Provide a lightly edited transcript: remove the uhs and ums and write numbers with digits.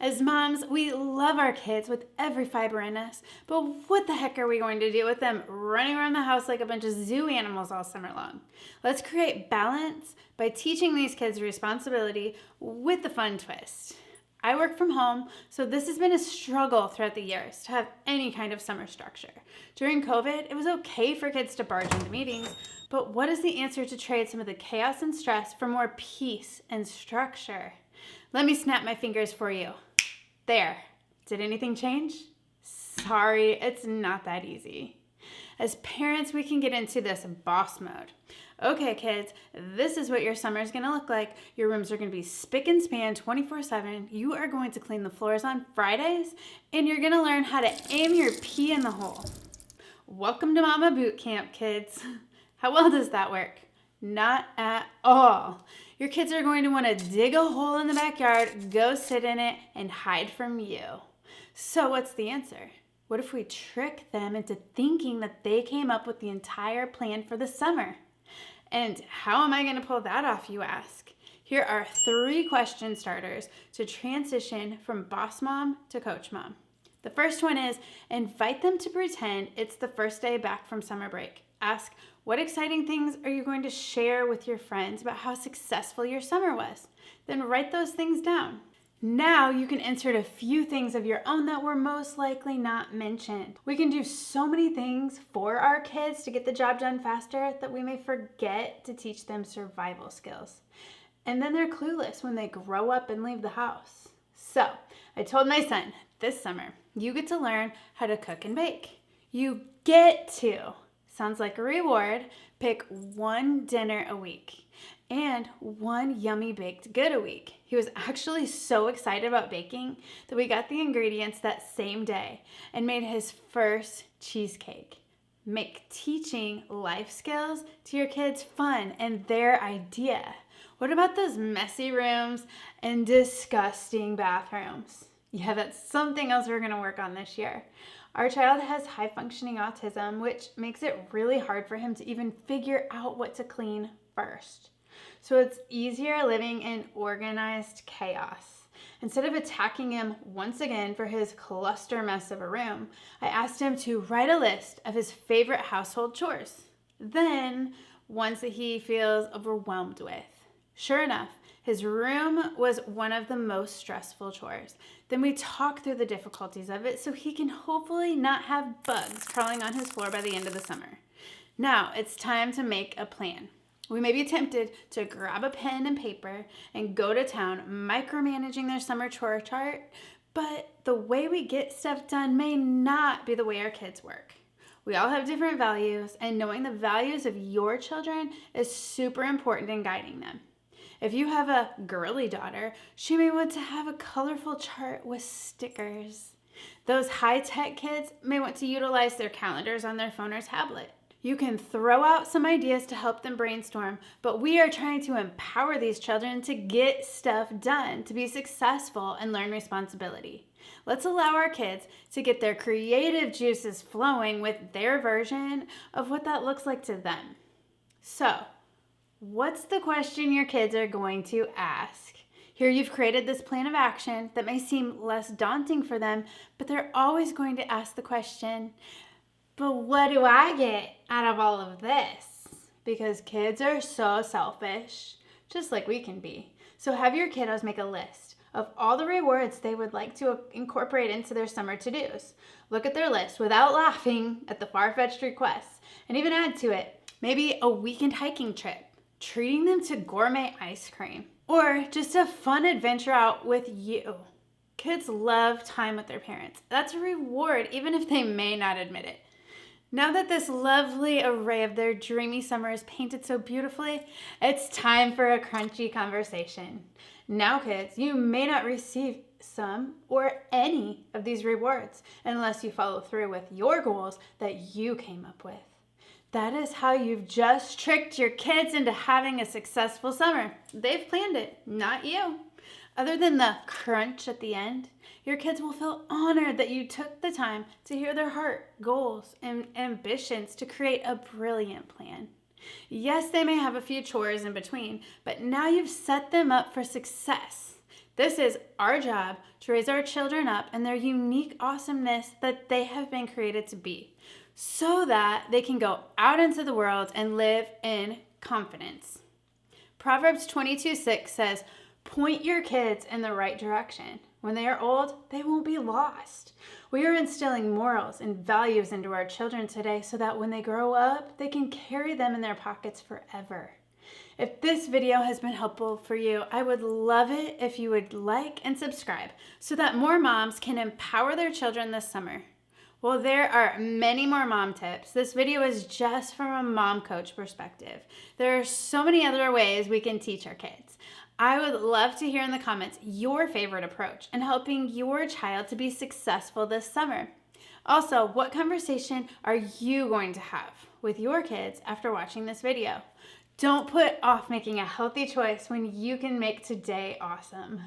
As moms, we love our kids with every fiber in us, but what the heck are we going to do with them running around the house like a bunch of zoo animals all summer long? Let's create balance by teaching these kids responsibility with the fun twist. I work from home, so this has been a struggle throughout the years to have any kind of summer structure. During COVID, it was okay for kids to barge into meetings, but what is the answer to trade some of the chaos and stress for more peace and structure? Let me snap my fingers for you. There. Did anything change? Sorry, it's not that easy. As parents, we can get into this boss mode. Okay, kids, this is what your summer is going to look like. Your rooms are going to be spick and span 24/7. You are going to clean the floors on Fridays, and you're going to learn how to aim your pee in the hole. Welcome to Mama Boot Camp, kids. How well does that work? Not at all. Your kids are going to want to dig a hole in the backyard, go sit in it, and hide from you. So what's the answer? What if we trick them into thinking that they came up with the entire plan for the summer? And how am I going to pull that off, you ask? Here are 3 question starters to transition from boss mom to coach mom. The first one is invite them to pretend it's the first day back from summer break. Ask, what exciting things are you going to share with your friends about how successful your summer was? Then write those things down. Now you can insert a few things of your own that were most likely not mentioned. We can do so many things for our kids to get the job done faster that we may forget to teach them survival skills. And then they're clueless when they grow up and leave the house. So I told my son, this summer, you get to learn how to cook and bake. You get to. Sounds like a reward. Pick 1 dinner a week and 1 yummy baked good a week. He was actually so excited about baking that we got the ingredients that same day and made his first cheesecake. Make teaching life skills to your kids fun and their idea. What about those messy rooms and disgusting bathrooms? Yeah, that's something else we're going to work on this year. Our child has high-functioning autism, which makes it really hard for him to even figure out what to clean first. So it's easier living in organized chaos. Instead of attacking him once again for his cluster mess of a room, I asked him to write a list of his favorite household chores. Then, ones that he feels overwhelmed with. Sure enough, his room was one of the most stressful chores. Then we talk through the difficulties of it so he can hopefully not have bugs crawling on his floor by the end of the summer. Now it's time to make a plan. We may be tempted to grab a pen and paper and go to town micromanaging their summer chore chart, but the way we get stuff done may not be the way our kids work. We all have different values, and knowing the values of your children is super important in guiding them. If you have a girly daughter, she may want to have a colorful chart with stickers. Those high-tech kids may want to utilize their calendars on their phone or tablet. You can throw out some ideas to help them brainstorm, but we are trying to empower these children to get stuff done, to be successful and learn responsibility. Let's allow our kids to get their creative juices flowing with their version of what that looks like to them. So, what's the question your kids are going to ask? Here you've created this plan of action that may seem less daunting for them, but they're always going to ask the question, but what do I get out of all of this? Because kids are so selfish, just like we can be. So have your kiddos make a list of all the rewards they would like to incorporate into their summer to-dos. Look at their list without laughing at the far-fetched requests, and even add to it maybe a weekend hiking trip, treating them to gourmet ice cream, or just a fun adventure out with you. Kids love time with their parents. That's a reward, even if they may not admit it. Now that this lovely array of their dreamy summer is painted so beautifully, it's time for a crunchy conversation. Now, kids, you may not receive some or any of these rewards unless you follow through with your goals that you came up with. That is how you've just tricked your kids into having a successful summer. They've planned it, not you. Other than the crunch at the end, your kids will feel honored that you took the time to hear their heart, goals, and ambitions to create a brilliant plan. Yes, they may have a few chores in between, but now you've set them up for success. This is our job to raise our children up in their unique awesomeness that they have been created to be, so that they can go out into the world and live in confidence. Proverbs 22:6 says, "Point your kids in the right direction. When they are old, they won't be lost." We are instilling morals and values into our children today so that when they grow up, they can carry them in their pockets forever. If this video has been helpful for you, I would love it if you would like and subscribe so that more moms can empower their children this summer. Well, there are many more mom tips. This video is just from a mom coach perspective. There are so many other ways we can teach our kids. I would love to hear in the comments your favorite approach in helping your child to be successful this summer. Also, what conversation are you going to have with your kids after watching this video? Don't put off making a healthy choice when you can make today awesome.